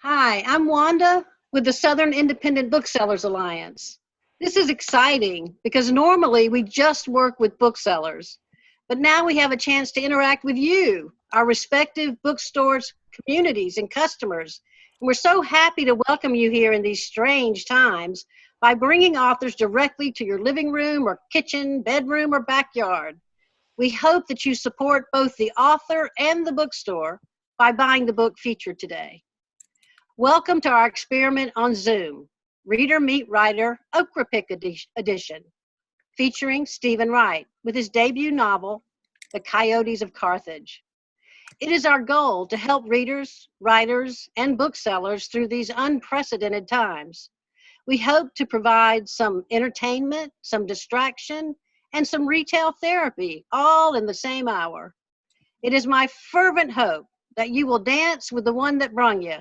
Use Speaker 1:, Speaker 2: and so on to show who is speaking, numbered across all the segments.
Speaker 1: Hi, I'm Wanda with the Southern Independent Booksellers Alliance. This is exciting because normally we just work with booksellers, but now we have a chance to interact with you, our respective bookstores, communities, and customers. And we're so happy to welcome you here in these strange times by bringing authors directly to your living room or kitchen, bedroom, or backyard. We hope that you support both the author and the bookstore by buying the book featured today. Welcome to our experiment on Zoom, Reader Meet Writer Okra Pick Edition, featuring Stephen Wright with his debut novel, The Coyotes of Carthage. It is our goal to help readers, writers, and booksellers through these unprecedented times. We hope to provide some entertainment, some distraction, and some retail therapy, all in the same hour. It is my fervent hope that you will dance with the one that brung you.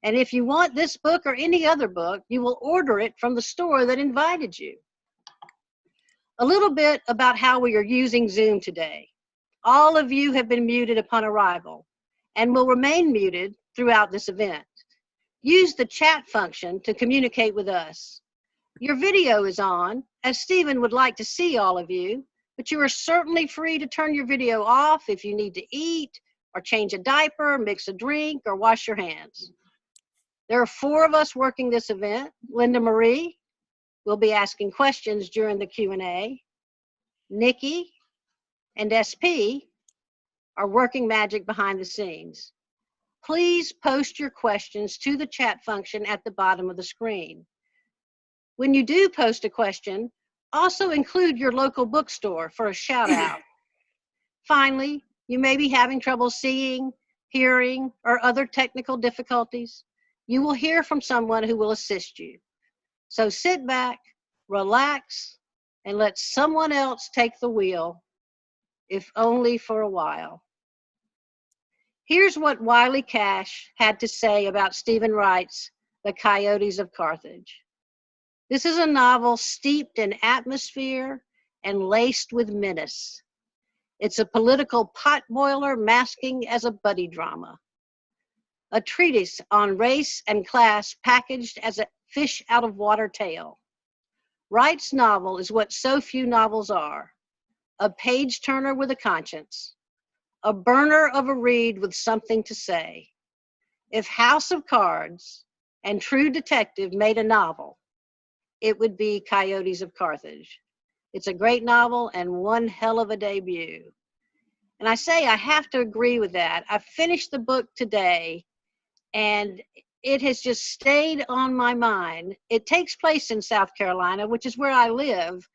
Speaker 1: And if you want this book or any other book, you will order it from the store that invited you. A little bit about how we are using Zoom today. All of you have been muted upon arrival and will remain muted throughout this event. Use the chat function to communicate with us. Your video is on, as Stephen would like to see all of you, but you are certainly free to turn your video off if you need to eat or change a diaper, mix a drink, or wash your hands. There are 4 of us working this event. Linda Marie will be asking questions during the Q&A. Nikki and SP are working magic behind the scenes. Please post your questions to the chat function at the bottom of the screen. When you do post a question, also include your local bookstore for a shout out. Finally, you may be having trouble seeing, hearing, or other technical difficulties. You will hear from someone who will assist you. So sit back, relax, and let someone else take the wheel, if only for a while. Here's what Wiley Cash had to say about Stephen Wright's The Coyotes of Carthage. This is a novel steeped in atmosphere and laced with menace. It's a political potboiler masking as a buddy drama. A treatise on race and class packaged as a fish out of water tale. Wright's novel is what so few novels are, a page turner with a conscience, a burner of a read with something to say. If House of Cards and True Detective made a novel, it would be Coyotes of Carthage. It's a great novel and one hell of a debut. And I say I have to agree with that. I finished the book today, and it has just stayed on my mind. It takes place in South Carolina, which is where I live,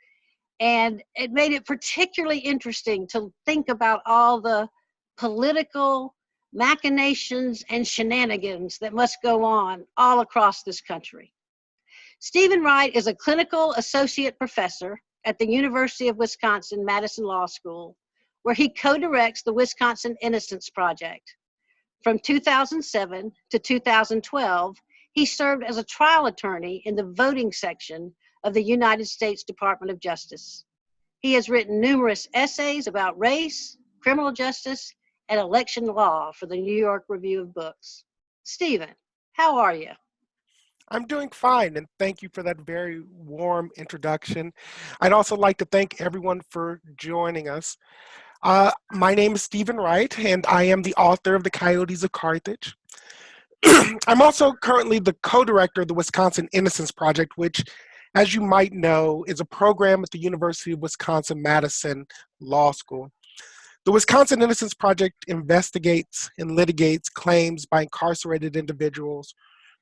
Speaker 1: and it made it particularly interesting to think about all the political machinations and shenanigans that must go on all across this country. Stephen Wright is a clinical associate professor at the University of Wisconsin-Madison Law School, where he co-directs the Wisconsin Innocence Project. From 2007 to 2012, he served as a trial attorney in the voting section of the United States Department of Justice. He has written numerous essays about race, criminal justice, and election law for the New York Review of Books. Stephen, how are you?
Speaker 2: I'm doing fine, and thank you for that very warm introduction. I'd also like to thank everyone for joining us. My name is Stephen Wright, and I am the author of The Coyotes of Carthage. I'm also currently the co-director of the Wisconsin Innocence Project, which, as you might know, is a program at the University of Wisconsin-Madison Law School. The Wisconsin Innocence Project investigates and litigates claims by incarcerated individuals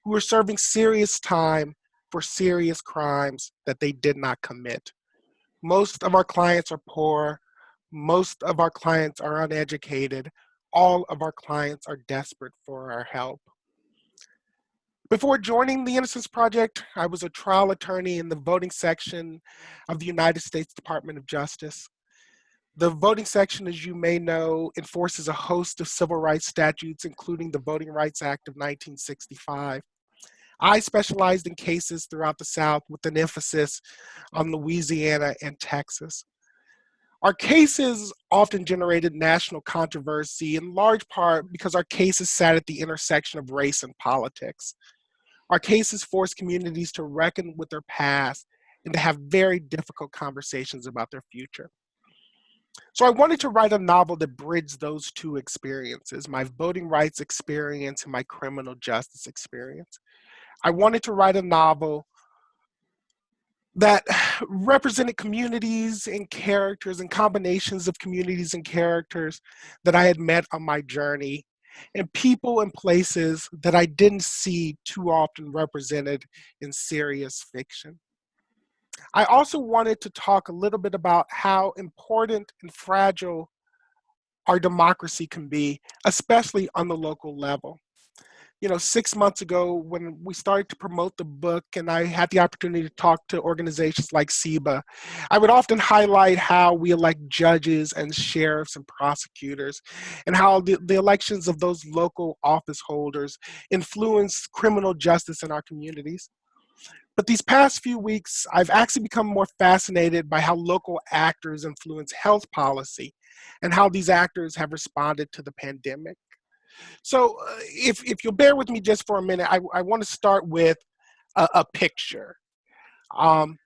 Speaker 2: who are serving serious time for serious crimes that they did not commit. Most of our clients are poor. Most of our clients are uneducated. All of our clients are desperate for our help. Before joining the Innocence Project, I was a trial attorney in the voting section of the United States Department of Justice. The voting section, as you may know, enforces a host of civil rights statutes, including the Voting Rights Act of 1965. I specialized in cases throughout the South with an emphasis on Louisiana and Texas. Our cases often generated national controversy in large part because our cases sat at the intersection of race and politics. Our cases forced communities to reckon with their past and to have very difficult conversations about their future. So I wanted to write a novel that bridged those two experiences, my voting rights experience and my criminal justice experience. I wanted to write a novel that represented communities and characters and combinations of communities and characters that I had met on my journey, and people and places that I didn't see too often represented in serious fiction. I also wanted to talk a little bit about how important and fragile our democracy can be, especially on the local level. 6 months ago when we started to promote the book and I had the opportunity to talk to organizations like SEBA, I would often highlight how we elect judges and sheriffs and prosecutors and how the elections of those local office holders influence criminal justice in our communities. But these past few weeks, I've actually become more fascinated by how local actors influence health policy and how these actors have responded to the pandemic. So if you'll bear with me just for a minute, I want to start with a picture. Um,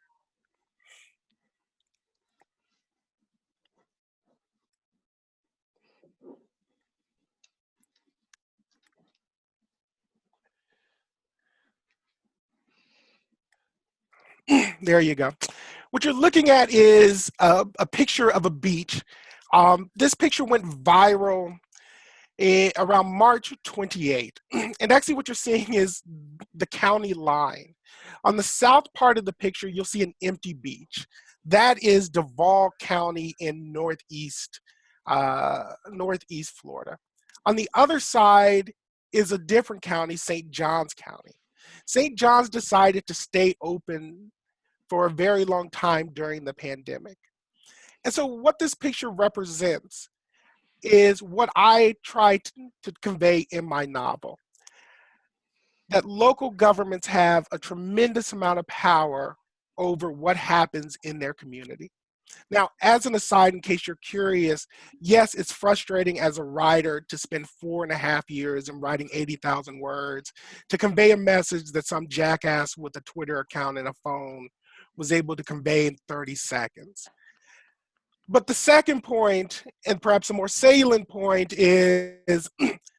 Speaker 2: there you go. What you're looking at is a picture of a beach. This picture went viral around March 28th. And actually what you're seeing is the county line. On the south part of the picture, you'll see an empty beach. That is Duval County in northeast Florida. On the other side is a different county, St. Johns County. St. Johns decided to stay open for a very long time during the pandemic. And so what this picture represents is what I try to convey in my novel, that local governments have a tremendous amount of power over what happens in their community. Now, as an aside, in case you're curious, yes, it's frustrating as a writer to spend 4.5 years and writing 80,000 words to convey a message that some jackass with a Twitter account and a phone was able to convey in 30 seconds. But the second point, and perhaps a more salient point, is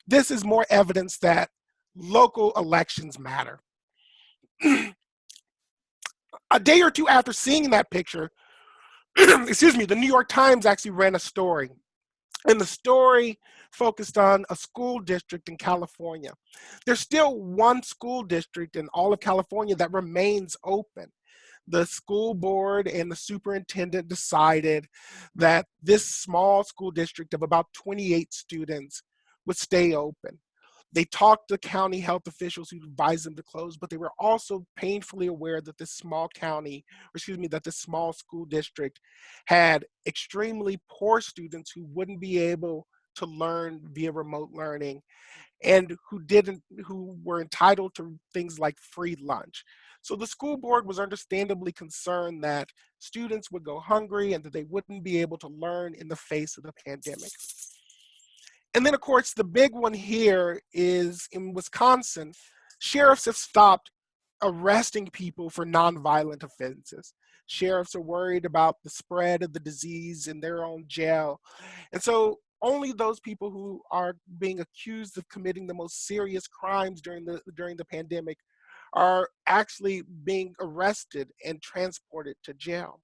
Speaker 2: this is more evidence that local elections matter. A day or two after seeing that picture, excuse me, the New York Times actually ran a story. And the story focused on a school district in California. There's still one school district in all of California that remains open. The school board and the superintendent decided that this small school district of about 28 students would stay open. They talked to county health officials who advised them to close, but they were also painfully aware that this small county, or excuse me, that this small school district had extremely poor students who wouldn't be able to learn via remote learning and who were entitled to things like free lunch. So the school board was understandably concerned that students would go hungry and that they wouldn't be able to learn in the face of the pandemic. And then, of course, the big one here is in Wisconsin, sheriffs have stopped arresting people for nonviolent offenses. Sheriffs are worried about the spread of the disease in their own jail. And so only those people who are being accused of committing the most serious crimes during the pandemic are actually being arrested and transported to jail.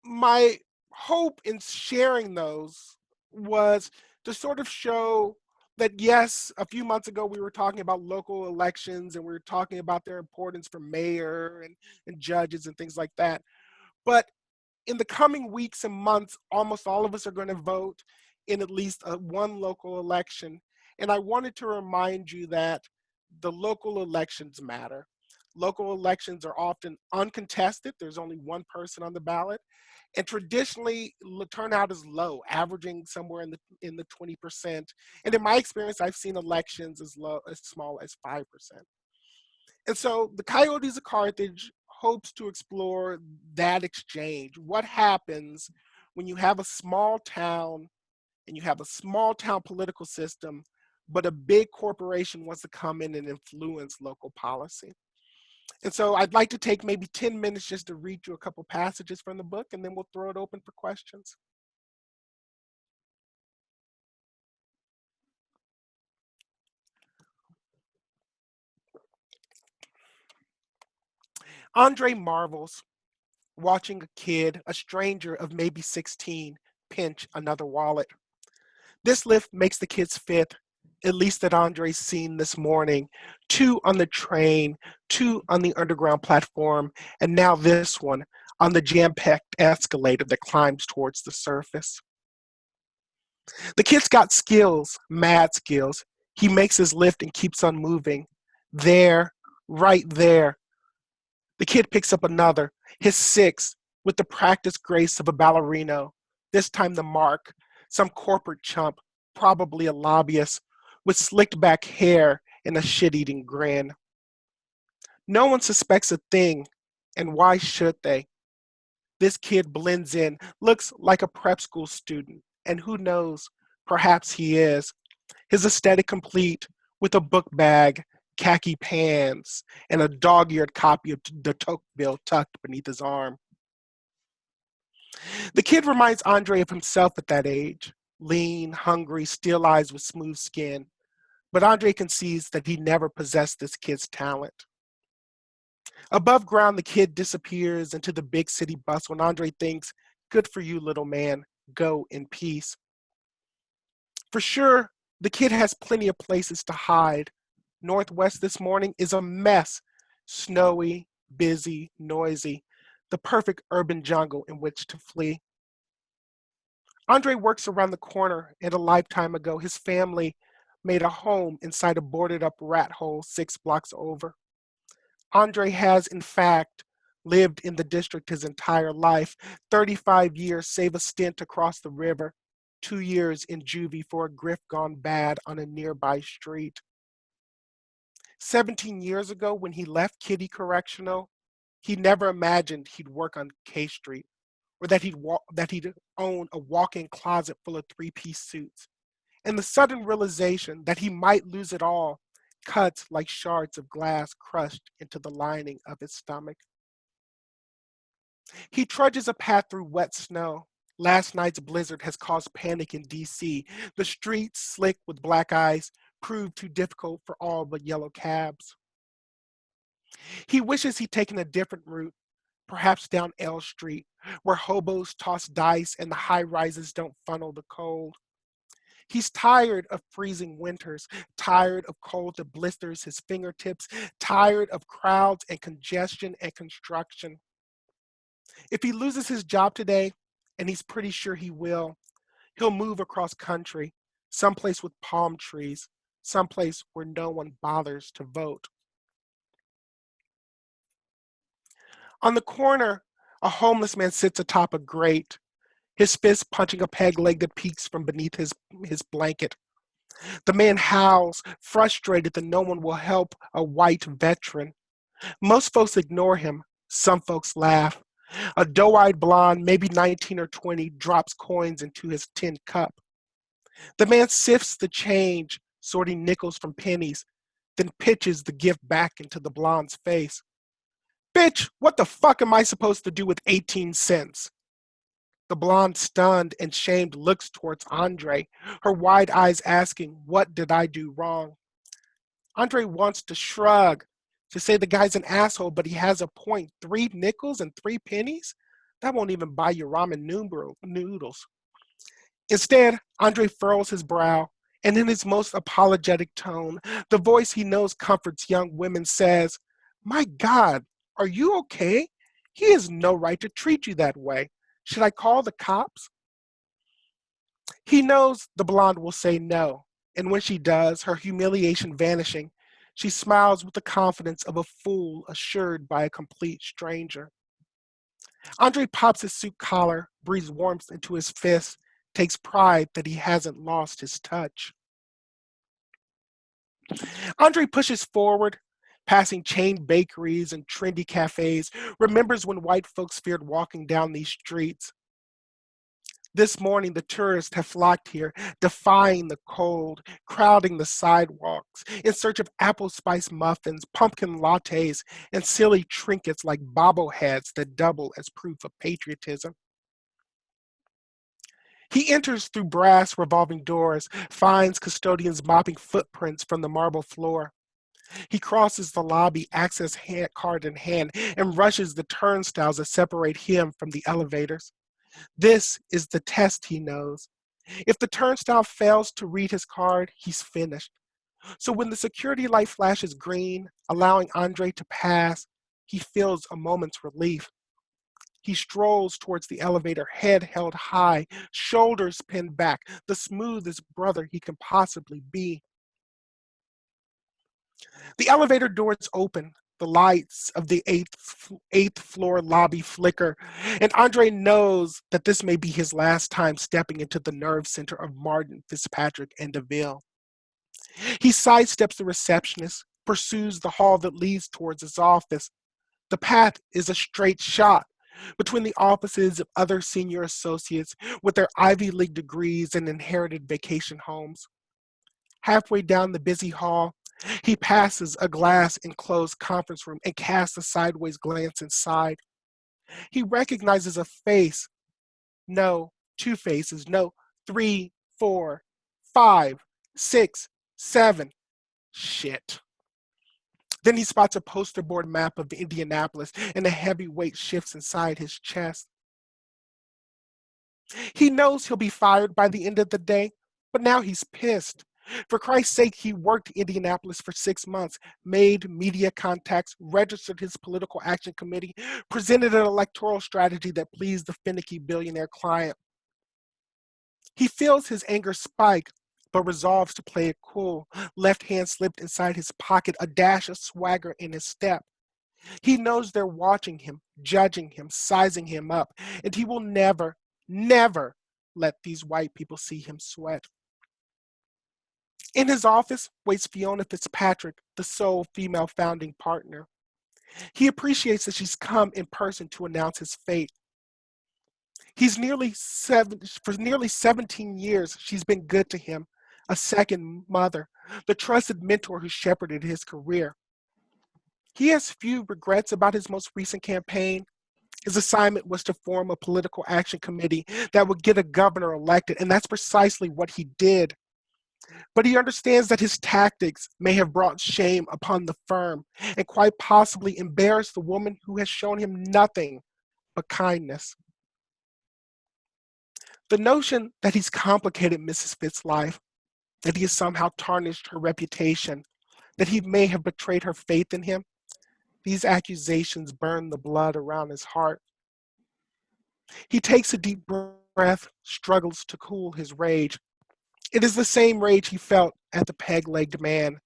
Speaker 2: My hope in sharing those was to sort of show that yes, a few months ago we were talking about local elections and we were talking about their importance for mayor and judges and things like that. But in the coming weeks and months, almost all of us are going to vote in at least one local election. And I wanted to remind you that the local elections matter. Local elections are often uncontested. There's only one person on the ballot. And traditionally, the turnout is low, averaging somewhere in the 20%. And in my experience, I've seen elections as small as 5%. And so the Coyotes of Carthage hopes to explore that exchange. What happens when you have a small town and you have a small town political system, but a big corporation wants to come in and influence local policy? And so I'd like to take maybe 10 minutes just to read you a couple passages from the book, and then we'll throw it open for questions. Andre marvels watching a kid, a stranger of maybe 16, pinch another wallet. This lift makes the kid's fifth, at least that Andre's seen this morning. 2 on the train, 2 on the underground platform, and now this one on the jam-packed escalator that climbs towards the surface. The kid's got skills, mad skills. He makes his lift and keeps on moving. There, right there. The kid picks up another, his 6th, with the practiced grace of a ballerino. This time the mark, some corporate chump, probably a lobbyist, with slicked back hair and a shit-eating grin. No one suspects a thing, and why should they? This kid blends in, looks like a prep school student, and who knows, perhaps he is. His aesthetic complete, with a book bag, khaki pants, and a dog-eared copy of the Tocqueville tucked beneath his arm. The kid reminds Andre of himself at that age, lean, hungry, steel eyes with smooth skin. But Andre concedes that he never possessed this kid's talent. Above ground, the kid disappears into the big city bus when Andre thinks, good for you, little man, go in peace. For sure, the kid has plenty of places to hide. Northwest this morning is a mess, snowy, busy, noisy, the perfect urban jungle in which to flee. Andre works around the corner, and a lifetime ago, his family made a home inside a boarded up rat hole 6 blocks over. Andre has, in fact, lived in the district his entire life, 35 years save a stint across the river, 2 years in juvie for a grift gone bad on a nearby street. 17 years ago, when he left Kitty Correctional, he never imagined he'd work on K Street, or that he'd own a walk-in closet full of 3-piece suits. And the sudden realization that he might lose it all cuts like shards of glass crushed into the lining of his stomach. He trudges a path through wet snow. Last night's blizzard has caused panic in DC. The streets, slick with black ice, proved too difficult for all but yellow cabs. He wishes he'd taken a different route, perhaps down L Street, where hobos toss dice and the high rises don't funnel the cold. He's tired of freezing winters, tired of cold that blisters his fingertips, tired of crowds and congestion and construction. If he loses his job today, and he's pretty sure he will, he'll move across country, someplace with palm trees, someplace where no one bothers to vote. On the corner, a homeless man sits atop a grate, his fist punching a peg leg that peeks from beneath his blanket. The man howls, frustrated that no one will help a white veteran. Most folks ignore him. Some folks laugh. A doe-eyed blonde, maybe 19 or 20, drops coins into his tin cup. The man sifts the change, sorting nickels from pennies, then pitches the gift back into the blonde's face. Bitch, what the fuck am I supposed to do with 18 cents? The blonde, stunned and shamed, looks towards Andre, her wide eyes asking, what did I do wrong? Andre wants to shrug, to say the guy's an asshole, but he has a point. 3 nickels and 3 pennies? That won't even buy you ramen noodles. Instead, Andre furrows his brow, and in his most apologetic tone, the voice he knows comforts young women, says, my God, are you okay? He has no right to treat you that way. Should I call the cops? He knows the blonde will say no, and when she does, her humiliation vanishing, she smiles with the confidence of a fool assured by a complete stranger. Andre pops his suit collar, breathes warmth into his fist, takes pride that he hasn't lost his touch. Andre pushes forward, passing chain bakeries and trendy cafes, remembers when white folks feared walking down these streets. This morning, the tourists have flocked here, defying the cold, crowding the sidewalks, in search of apple spice muffins, pumpkin lattes, and silly trinkets like bobbleheads that double as proof of patriotism. He enters through brass revolving doors, finds custodians mopping footprints from the marble floor. He crosses the lobby, access card in hand, and rushes the turnstiles that separate him from the elevators. This is the test, he knows. If the turnstile fails to read his card, he's finished. So when the security light flashes green, allowing Andre to pass, he feels a moment's relief. He strolls towards the elevator, head held high, shoulders pinned back, the smoothest brother he can possibly be. The elevator doors open. The lights of the eighth floor lobby flicker, and Andre knows that this may be his last time stepping into the nerve center of Martin, Fitzpatrick, and DeVille. He sidesteps the receptionist, pursues the hall that leads towards his office. The path is a straight shot between the offices of other senior associates with their Ivy League degrees and inherited vacation homes. Halfway down the busy hall, he passes a glass enclosed conference room and casts a sideways glance inside. He recognizes a face. No, two faces. No, 3, 4, 5, 6, 7. Shit. Then he spots a poster board map of Indianapolis, and a heavy weight shifts inside his chest. He knows he'll be fired by the end of the day, but now he's pissed. For Christ's sake, he worked Indianapolis for 6 months, made media contacts, registered his political action committee, presented an electoral strategy that pleased the finicky billionaire client. He feels his anger spike, but resolves to play it cool, left hand slipped inside his pocket, a dash of swagger in his step. He knows they're watching him, judging him, sizing him up, and he will never, never let these white people see him sweat. In his office waits Fiona Fitzpatrick, the sole female founding partner. He appreciates that she's come in person to announce his fate. For nearly 17 years, she's been good to him, a second mother, the trusted mentor who shepherded his career. He has few regrets about his most recent campaign. His assignment was to form a political action committee that would get a governor elected, and that's precisely what he did. But he understands that his tactics may have brought shame upon the firm and quite possibly embarrassed the woman who has shown him nothing but kindness. The notion that he's complicated Mrs. Fitz's life, that he has somehow tarnished her reputation, that he may have betrayed her faith in him, these accusations burn the blood around his heart. He takes a deep breath, struggles to cool his rage. It is the same rage he felt at the peg-legged man,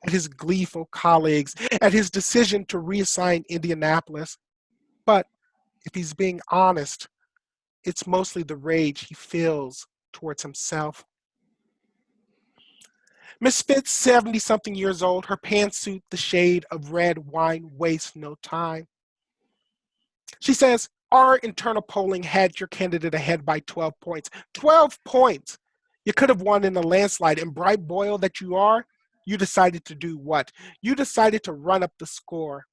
Speaker 2: at his gleeful colleagues, at his decision to reassign Indianapolis. But if he's being honest, it's mostly the rage he feels towards himself. Miss Fitz, 70-something years old, her pantsuit the shade of red wine, wastes no time. She says, our internal polling had your candidate ahead by 12 points. 12 points! You could have won in a landslide, and bright boil that you are, you decided to do what? You decided to run up the score.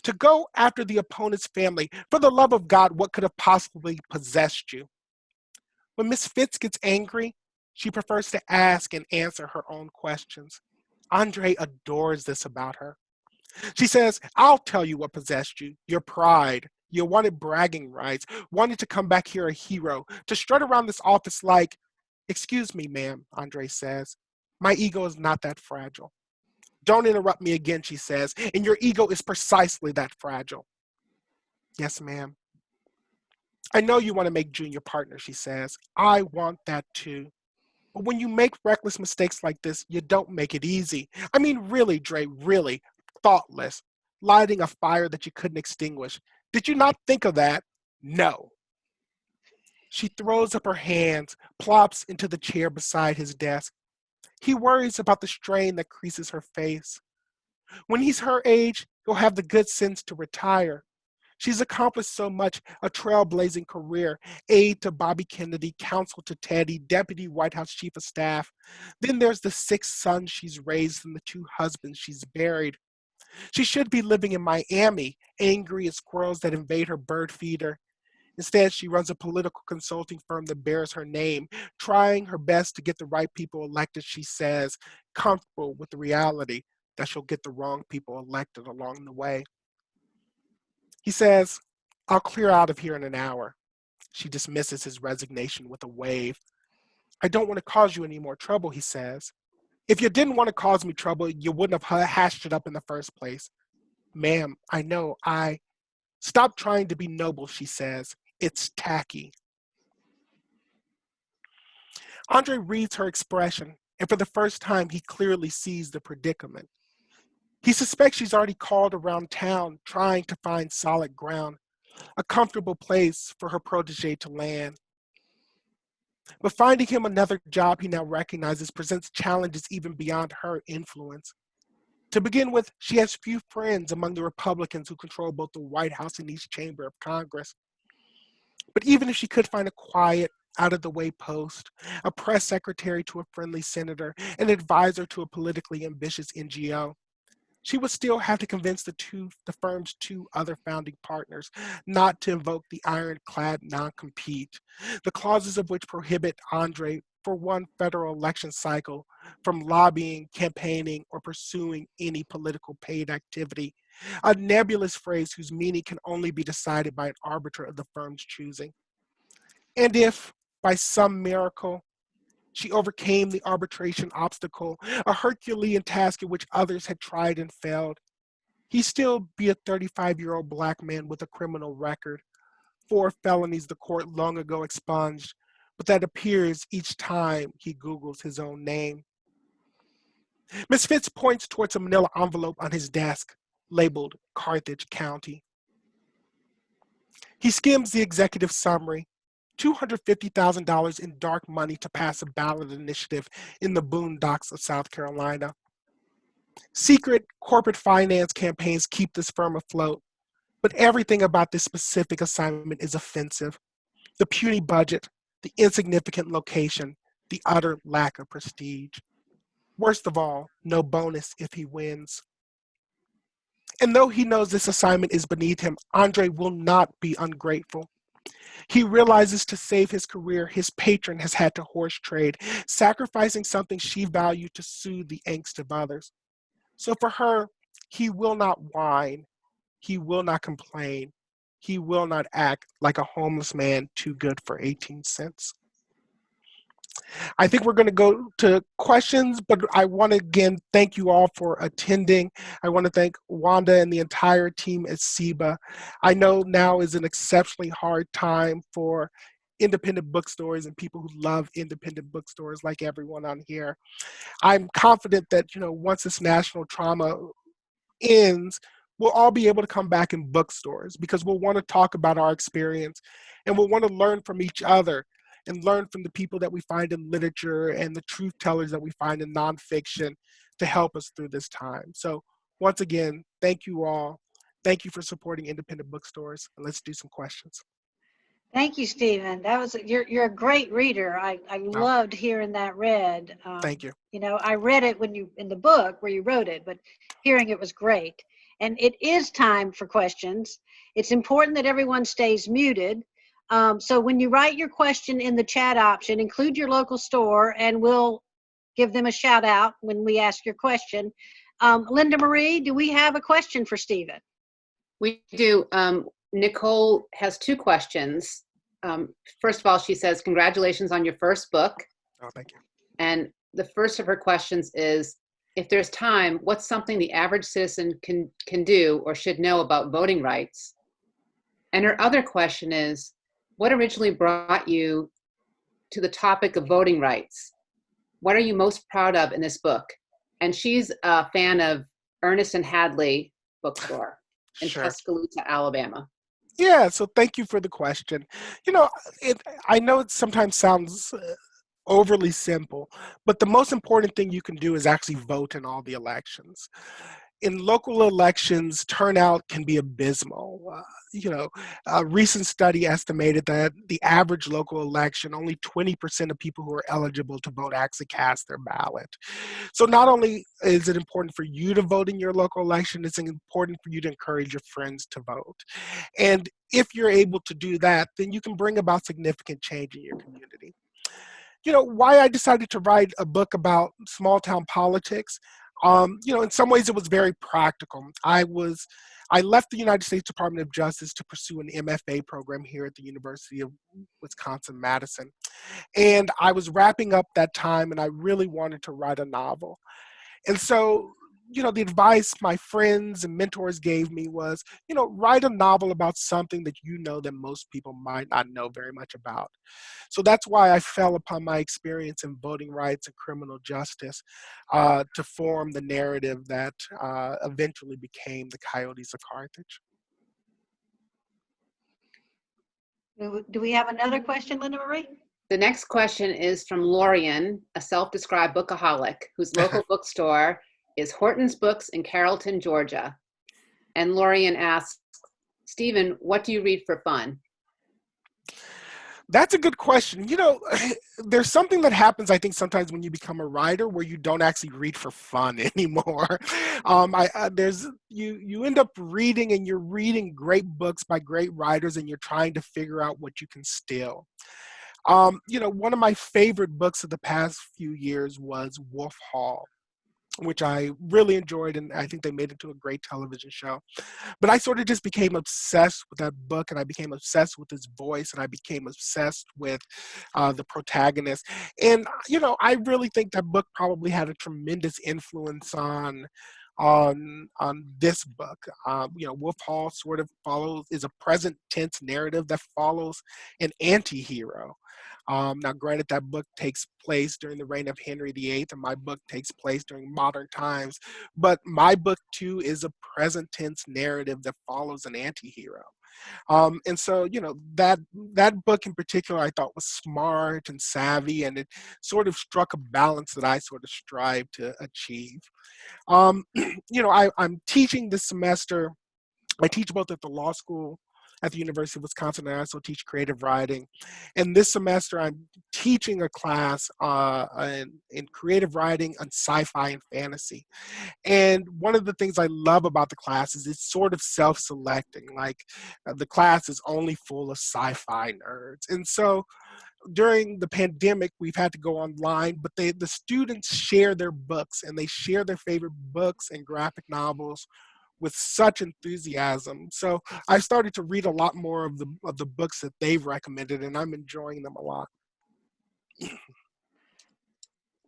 Speaker 2: To go after the opponent's family. For the love of God, what could have possibly possessed you? When Miss Fitz gets angry, she prefers to ask and answer her own questions. Andre adores this about her. She says, I'll tell you what possessed you, your pride. You wanted bragging rights, wanted to come back here a hero, to strut around this office like, excuse me, ma'am, Andre says. My ego is not that fragile. Don't interrupt me again, she says, and your ego is precisely that fragile. Yes, ma'am. I know you want to make Junior partner, she says. I want that too. But when you make reckless mistakes like this, you don't make it easy. I mean, really, Dre, really, thoughtless, lighting a fire that you couldn't extinguish. Did you not think of that? No. She throws up her hands, plops into the chair beside his desk. He worries about the strain that creases her face. When he's her age, he'll have the good sense to retire. She's accomplished so much, a trailblazing career, aide to Bobby Kennedy, counsel to Teddy, deputy White House chief of staff. Then there's the 6 sons she's raised and the 2 husbands she's buried. She should be living in Miami, angry at squirrels that invade her bird feeder. Instead, she runs a political consulting firm that bears her name, trying her best to get the right people elected, she says, comfortable with the reality that she'll get the wrong people elected along the way. He says, I'll clear out of here in an hour. She dismisses his resignation with a wave. I don't want to cause you any more trouble, he says. If you didn't want to cause me trouble, you wouldn't have hashed it up in the first place. Ma'am, I know, Stop trying to be noble, she says. It's tacky. Andre reads her expression, and for the first time, he clearly sees the predicament. He suspects she's already called around town, trying to find solid ground, a comfortable place for her protege to land. But finding him another job he now recognizes presents challenges even beyond her influence. To begin with, she has few friends among the Republicans who control both the White House and each chamber of Congress. But even if she could find a quiet, out-of-the-way post, a press secretary to a friendly senator, an advisor to a politically ambitious NGO, she would still have to convince the firm's 2 other founding partners not to invoke the ironclad non-compete, the clauses of which prohibit Andre for one federal election cycle from lobbying, campaigning, or pursuing any political paid activity, a nebulous phrase whose meaning can only be decided by an arbiter of the firm's choosing. And if, by some miracle, she overcame the arbitration obstacle, a Herculean task at which others had tried and failed, he'd still be a 35-year-old Black man with a criminal record, 4 felonies the court long ago expunged, but that appears each time he Googles his own name. Ms. Fitz points towards a manila envelope on his desk, labeled Carthage County. He skims the executive summary, $250,000 in dark money to pass a ballot initiative in the boondocks of South Carolina. Secret corporate finance campaigns keep this firm afloat, but everything about this specific assignment is offensive. The puny budget, the insignificant location, the utter lack of prestige. Worst of all, no bonus if he wins. And though he knows this assignment is beneath him, Andre will not be ungrateful. He realizes to save his career, his patron has had to horse trade, sacrificing something she valued to soothe the angst of others. So for her, he will not whine, he will not complain, he will not act like a homeless man too good for 18 cents. I think we're going to go to questions, but I want to again thank you all for attending. I want to thank Wanda and the entire team at SEBA. I know now is an exceptionally hard time for independent bookstores and people who love independent bookstores like everyone on here. I'm confident that, once this national trauma ends, we'll all be able to come back in bookstores because we'll want to talk about our experience and we'll want to learn from each other and learn from the people that we find in literature and the truth tellers that we find in nonfiction to help us through this time. So once again, thank you all. Thank you for supporting independent bookstores. And let's do some questions.
Speaker 1: Thank you, Stephen. You're a great reader. I loved hearing that read.
Speaker 2: Thank you.
Speaker 1: I read it in the book where you wrote it, but hearing it was great. And it is time for questions. It's important that everyone stays muted. So when you write your question in the chat option, include your local store and we'll give them a shout out when we ask your question. Linda Marie, do we have a question for Stephen?
Speaker 3: We do. Nicole has 2 questions. First of all, she says, congratulations on your first book.
Speaker 2: Oh, thank you.
Speaker 3: And the first of her questions is, if there's time, what's something the average citizen can do or should know about voting rights? And her other question is, what originally brought you to the topic of voting rights? What are you most proud of in this book? And she's a fan of Ernest and Hadley bookstore in Tuscaloosa, Alabama.
Speaker 2: Yeah, so thank you for the question. I know it sometimes sounds overly simple, but the most important thing you can do is actually vote in all the elections. in local elections, turnout can be abysmal. A recent study estimated that the average local election, only 20% of people who are eligible to vote actually cast their ballot. So not only is it important for you to vote in your local election, it's important for you to encourage your friends to vote. And if you're able to do that, then you can bring about significant change in your community. Why I decided to write a book about small town politics. In some ways it was very practical. I left the United States Department of Justice to pursue an MFA program here at the University of Wisconsin-Madison. And I was wrapping up that time and I really wanted to write a novel. And so, the advice my friends and mentors gave me was, write a novel about something that that most people might not know very much about. So that's why I fell upon my experience in voting rights and criminal justice to form the narrative that eventually became the Coyotes of Carthage.
Speaker 1: Do we have another question, Linda Marie?
Speaker 3: The next question is from Lorian, a self-described bookaholic whose local bookstore is Horton's Books in Carrollton, Georgia. And Lorian asks, Stephen, what do you read for fun?
Speaker 2: That's a good question. There's something that happens, I think, sometimes when you become a writer where you don't actually read for fun anymore. You end up reading and you're reading great books by great writers and you're trying to figure out what you can steal. One of my favorite books of the past few years was Wolf Hall, which I really enjoyed, and I think they made it to a great television show. But I sort of just became obsessed with that book, and I became obsessed with his voice, and I became obsessed with the protagonist. And, I really think that book probably had a tremendous influence on this book. Wolf Hall sort of is a present tense narrative that follows an anti-hero. Now, granted, that book takes place during the reign of Henry VIII, and my book takes place during modern times. But my book, too, is a present tense narrative that follows an anti-hero. And so, that book in particular, I thought was smart and savvy, and it sort of struck a balance that I sort of strive to achieve. I'm teaching this semester. I teach both at the law school at the University of Wisconsin, and I also teach creative writing. And this semester, I'm teaching a class in creative writing on sci-fi and fantasy. And one of the things I love about the class is it's sort of self-selecting. Like the class is only full of sci-fi nerds. And so during the pandemic, we've had to go online, but the students share their books and they share their favorite books and graphic novels with such enthusiasm. So I've started to read a lot more of the books that they've recommended, and I'm enjoying them a lot.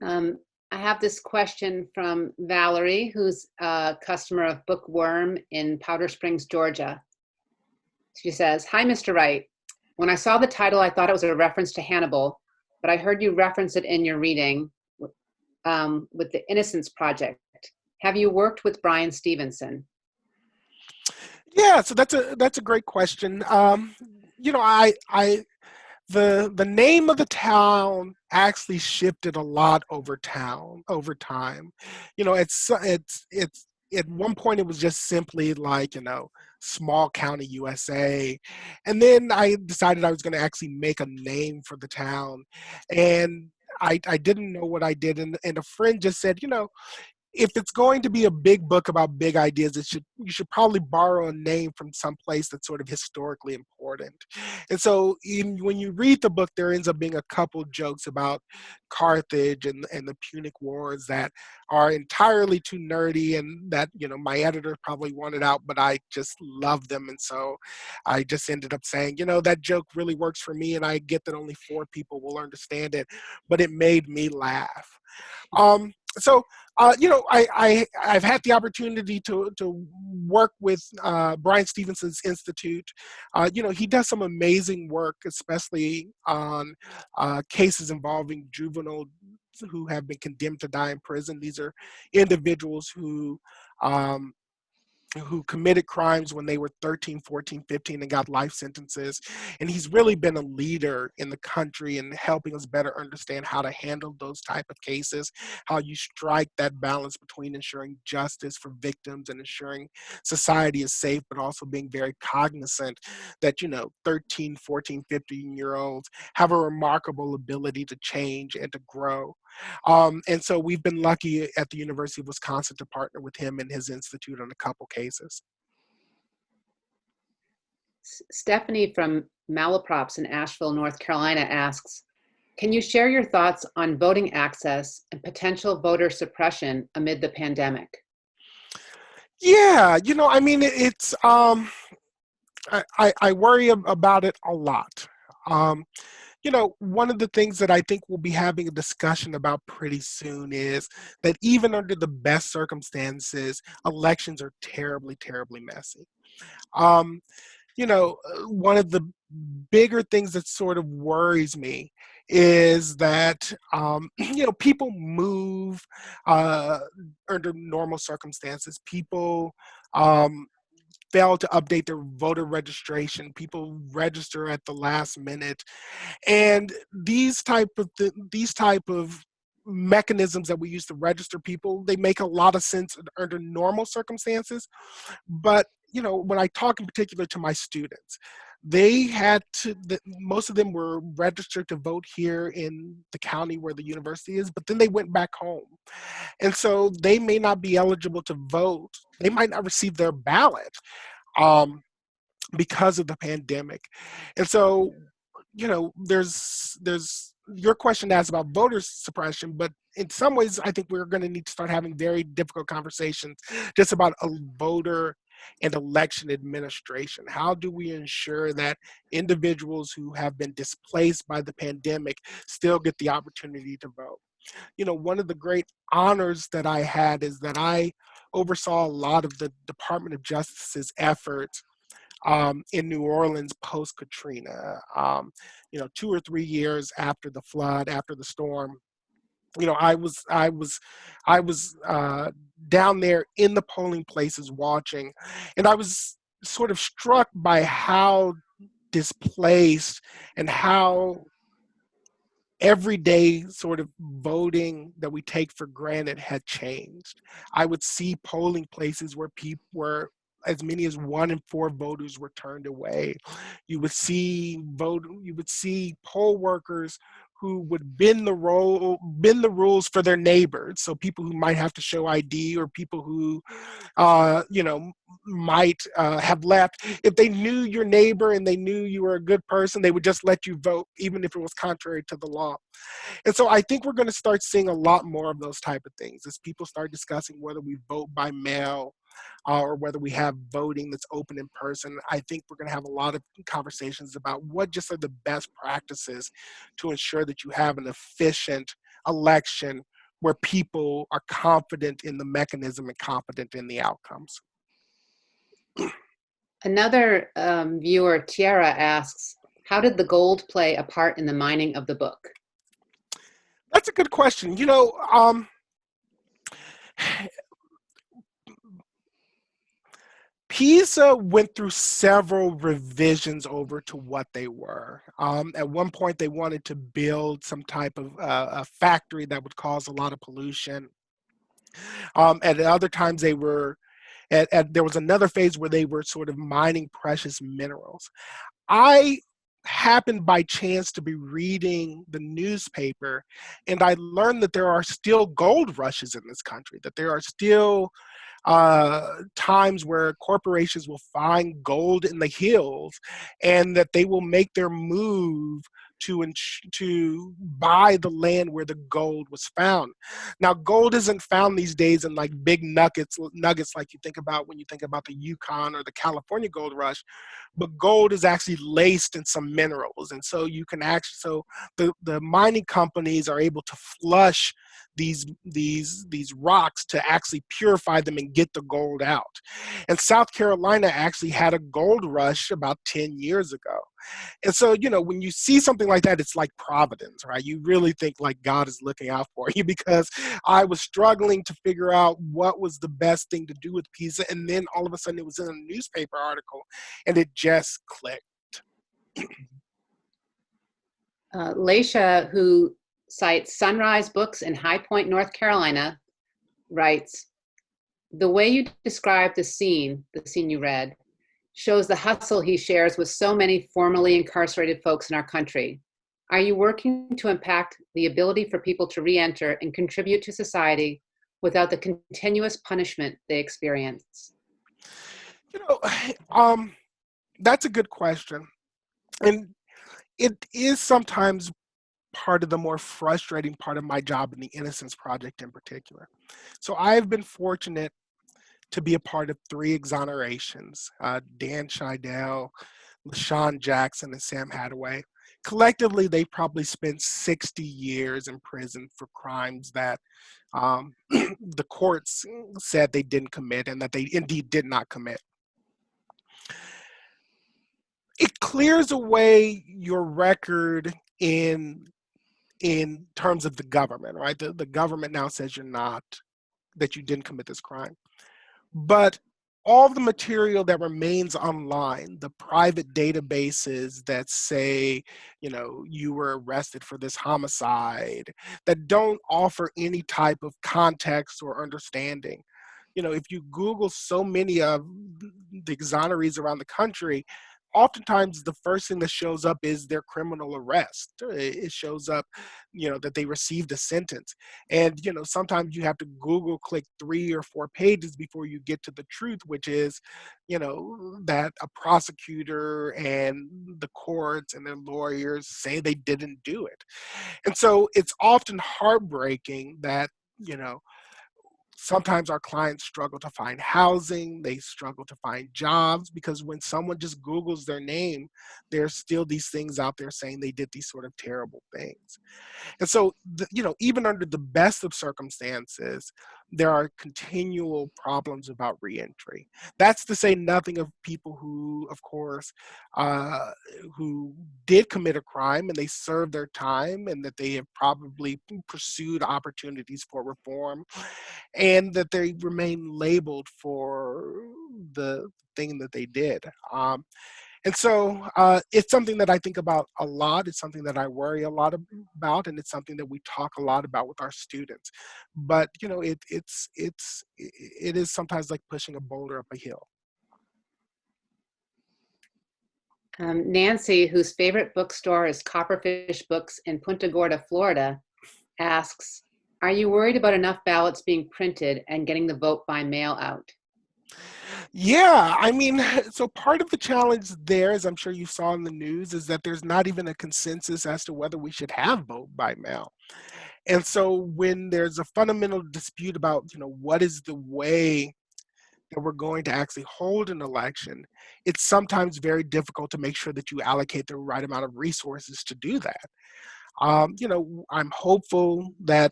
Speaker 3: I have this question from Valerie, who's a customer of Bookworm in Powder Springs, Georgia. She says, "Hi, Mr. Wright. When I saw the title, I thought it was a reference to Hannibal, but I heard you reference it in your reading with the Innocence Project. Have you worked with Bryan Stevenson?"
Speaker 2: Yeah, so that's a great question. The name of the town actually shifted a lot over time. It's at one point it was just simply like, small county USA. And then I decided I was going to actually make a name for the town. And I didn't know what I did. And a friend just said, if it's going to be a big book about big ideas, you should probably borrow a name from some place that's sort of historically important. And so when you read the book, there ends up being a couple jokes about Carthage and the Punic Wars that are entirely too nerdy and that, my editor probably wanted out, but I just love them. And so I just ended up saying, that joke really works for me, and I get that only 4 people will understand it, but it made me laugh. I've had the opportunity to work with Bryan Stevenson's Institute. He does some amazing work, especially on cases involving juveniles who have been condemned to die in prison. These are individuals who who committed crimes when they were 13, 14, 15 and got life sentences. And he's really been a leader in the country in helping us better understand how to handle those type of cases, how you strike that balance between ensuring justice for victims and ensuring society is safe, but also being very cognizant that, 13, 14, 15-year-olds have a remarkable ability to change and to grow. And so we've been lucky at the University of Wisconsin to partner with him and his institute on a couple cases.
Speaker 3: Stephanie from Malaprops in Asheville, North Carolina asks, can you share your thoughts on voting access and potential voter suppression amid the pandemic?
Speaker 2: Yeah, it's, I worry about it a lot. One of the things that I think we'll be having a discussion about pretty soon is that even under the best circumstances, elections are terribly, terribly messy. One of the bigger things that sort of worries me is that, people move under normal circumstances. People fail to update their voter registration. People register at the last minute. And these type of mechanisms that we use to register people, they make a lot of sense under normal circumstances. But when I talk in particular to my students, they had to, most of them were registered to vote here in the county where the university is, but then they went back home. And so they may not be eligible to vote. They might not receive their ballot because of the pandemic. And so, there's your question asked about voter suppression, but in some ways, I think we're going to need to start having very difficult conversations just about a voter and election administration. How do we ensure that individuals who have been displaced by the pandemic still get the opportunity to vote? One of the great honors that I had is that I oversaw a lot of the Department of Justice's efforts in New Orleans post-Katrina. 2 or 3 years after the flood, after the storm, I was down there in the polling places watching, and I was sort of struck by how displaced and how everyday sort of voting that we take for granted had changed. I would see polling places where as many as 1 in 4 voters were turned away. You would see poll workers who would bend the rules for their neighbors. So people who might have to show ID, or people who, might have left. If they knew your neighbor and they knew you were a good person, they would just let you vote, even if it was contrary to the law. And so I think we're going to start seeing a lot more of those type of things as people start discussing whether we vote by mail or whether we have voting that's open in person. I think we're going to have a lot of conversations about what just are the best practices to ensure that you have an efficient election where people are confident in the mechanism and confident in the outcomes.
Speaker 3: Another viewer, Tiara, asks, how did the gold play a part in the mining of the book?
Speaker 2: That's a good question. PISA went through several revisions over to what they were. At one point, they wanted to build some type of a factory that would cause a lot of pollution. At other times, there was another phase where they were sort of mining precious minerals. I happened by chance to be reading the newspaper, and I learned that there are still gold rushes in this country, that there are still times where corporations will find gold in the hills, and that they will make their move to buy the land where the gold was found. Now, gold isn't found these days in like big nuggets like you think about when you think about the Yukon or the California gold rush, but gold is actually laced in some minerals, and so you can the mining companies are able to flush these rocks to actually purify them and get the gold out. And South Carolina actually had a gold rush about 10 years ago. And so, when you see something like that, it's like providence, right? You really think like God is looking out for you, because I was struggling to figure out what was the best thing to do with pizza. And then all of a sudden it was in a newspaper article and it just clicked.
Speaker 3: Leisha, who cites Sunrise Books in High Point, North Carolina, writes, the way you describe the scene you read, shows the hustle he shares with so many formerly incarcerated folks in our country. Are you working to impact the ability for people to re-enter and contribute to society without the continuous punishment they experience?
Speaker 2: That's a good question. And it is sometimes part of the more frustrating part of my job in the Innocence Project in particular. So I've been fortunate to be a part of 3 exonerations, Dan Scheidel, LaShawn Jackson, and Sam Hadaway. Collectively, they probably spent 60 years in prison for crimes that the courts said they didn't commit and that they indeed did not commit. It clears away your record in terms of the government, right? The government now says that you didn't commit this crime. But all the material that remains online, the private databases that say, you were arrested for this homicide, that don't offer any type of context or understanding. If you Google so many of the exonerees around the country, oftentimes the first thing that shows up is their criminal arrest. It shows up, that they received a sentence. And, sometimes you have to Google click 3 or 4 pages before you get to the truth, which is, that a prosecutor and the courts and their lawyers say they didn't do it. And so it's often heartbreaking that, sometimes our clients struggle to find housing, they struggle to find jobs, because when someone just Googles their name, there's still these things out there saying they did these sort of terrible things. And so, even under the best of circumstances, there are continual problems about reentry. That's to say nothing of people who, of course, who did commit a crime and they served their time and that they have probably pursued opportunities for reform and that they remain labeled for the thing that they did. And so it's something that I think about a lot. It's something that I worry a lot about, and it's something that we talk a lot about with our students. But it is sometimes like pushing a boulder up a hill.
Speaker 3: Nancy, whose favorite bookstore is Copperfish Books in Punta Gorda, Florida, asks, are you worried about enough ballots being printed and getting the vote by mail out?
Speaker 2: Yeah, so part of the challenge there, as I'm sure you saw in the news, is that there's not even a consensus as to whether we should have vote by mail. And so when there's a fundamental dispute about, what is the way that we're going to actually hold an election, it's sometimes very difficult to make sure that you allocate the right amount of resources to do that. I'm hopeful that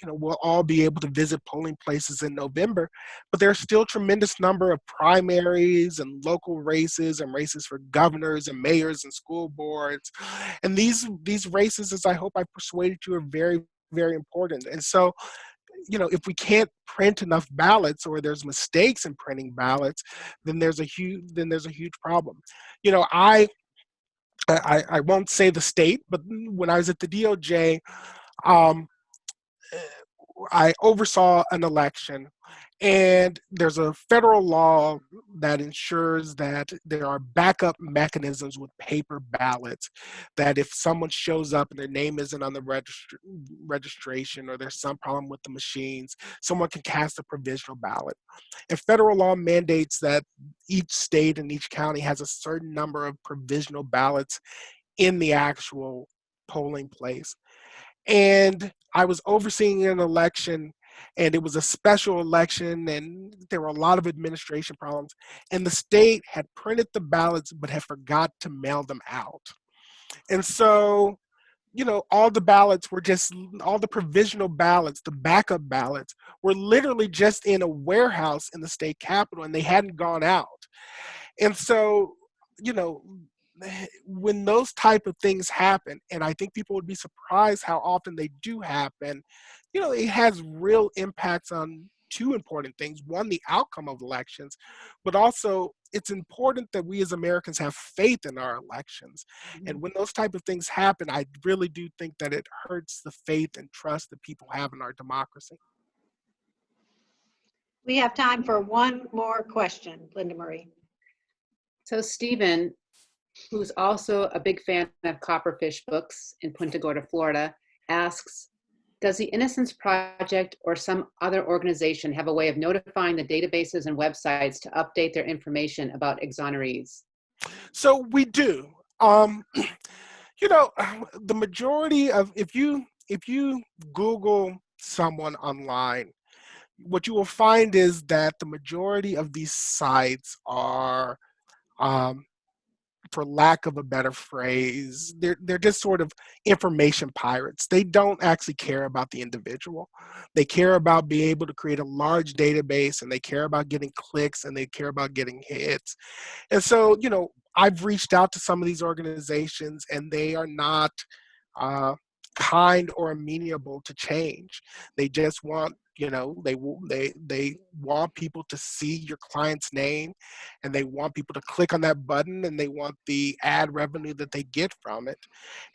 Speaker 2: we'll all be able to visit polling places in November, but there's still a tremendous number of primaries and local races and races for governors and mayors and school boards. And these races, as I hope I persuaded you, are very, very important. And so, if we can't print enough ballots or there's mistakes in printing ballots, then there's a huge problem. I won't say the state, but when I was at the DOJ, I oversaw an election, and there's a federal law that ensures that there are backup mechanisms with paper ballots, that if someone shows up and their name isn't on the registration or there's some problem with the machines, someone can cast a provisional ballot. And federal law mandates that each state and each county has a certain number of provisional ballots in the actual polling place. And I was overseeing an election, and it was a special election, and there were a lot of administration problems. And the state had printed the ballots, but had forgot to mail them out. And so, all the ballots were all the provisional ballots, the backup ballots, were literally just in a warehouse in the state capitol, and they hadn't gone out. And so, when those type of things happen, and I think people would be surprised how often they do happen, it has real impacts on two important things. One, the outcome of elections, but also it's important that we as Americans have faith in our elections. And when those type of things happen, I really do think that it hurts the faith and trust that people have in our democracy.
Speaker 1: We have time for one more question, Linda Marie.
Speaker 3: So Stephen, who's also a big fan of Copperfish books in Punta Gorda, Florida, asks, does the Innocence Project or some other organization have a way of notifying the databases and websites to update their information about exonerees?
Speaker 2: So we do. The majority of, if you Google someone online, what you will find is that the majority of these sites are, for lack of a better phrase, they're just sort of information pirates. They don't actually care about the individual. They care about being able to create a large database, and they care about getting clicks, and they care about getting hits. And so, I've reached out to some of these organizations, and they are not kind or amenable to change. They just want, they want people to see your client's name, and they want people to click on that button, and they want the ad revenue that they get from it.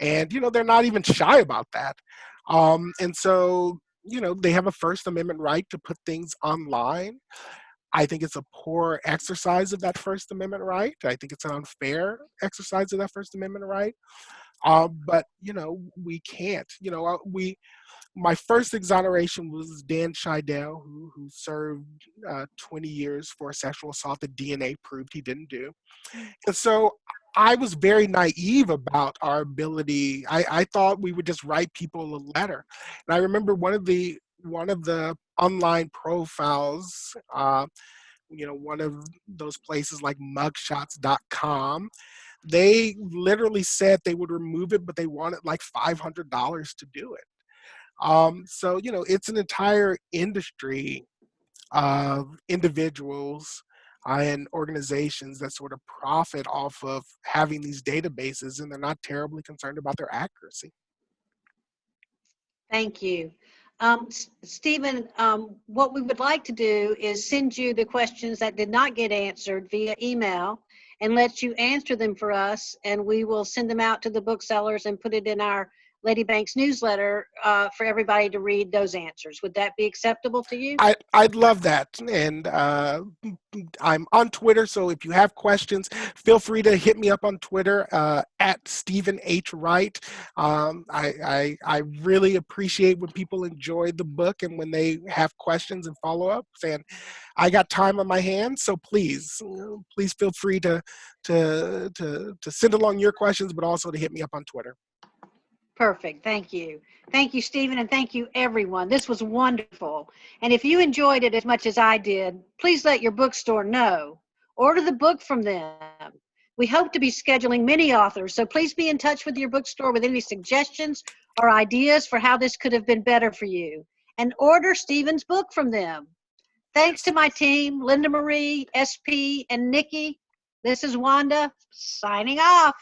Speaker 2: And, they're not even shy about that. And so, they have a First Amendment right to put things online. I think it's a poor exercise of that First Amendment right. I think it's an unfair exercise of that First Amendment right. But we can't. My first exoneration was Dan Scheidel, who served 20 years for a sexual assault that DNA proved he didn't do. And so I was very naive about our ability. I thought we would just write people a letter. And I remember one of the online profiles, one of those places like mugshots.com, they literally said they would remove it, but they wanted like $500 to do it. So, it's an entire industry of individuals and organizations that sort of profit off of having these databases, and they're not terribly concerned about their accuracy.
Speaker 1: Thank you. Stephen, what we would like to do is send you the questions that did not get answered via email and let you answer them for us, and we will send them out to the booksellers and put it in our Lady Banks newsletter for everybody to read those answers. Would that be acceptable to you?
Speaker 2: I'd love that. And I'm on Twitter, so if you have questions, feel free to hit me up on Twitter at Stephen H. Wright. I really appreciate when people enjoy the book and when they have questions and follow-ups. And I got time on my hands, so please feel free to send along your questions, but also to hit me up on Twitter.
Speaker 1: Perfect. Thank you. Thank you, Stephen, and thank you, everyone. This was wonderful. And if you enjoyed it as much as I did, please let your bookstore know. Order the book from them. We hope to be scheduling many authors, so please be in touch with your bookstore with any suggestions or ideas for how this could have been better for you. And order Stephen's book from them. Thanks to my team, Linda Marie, SP, and Nikki. This is Wanda, signing off.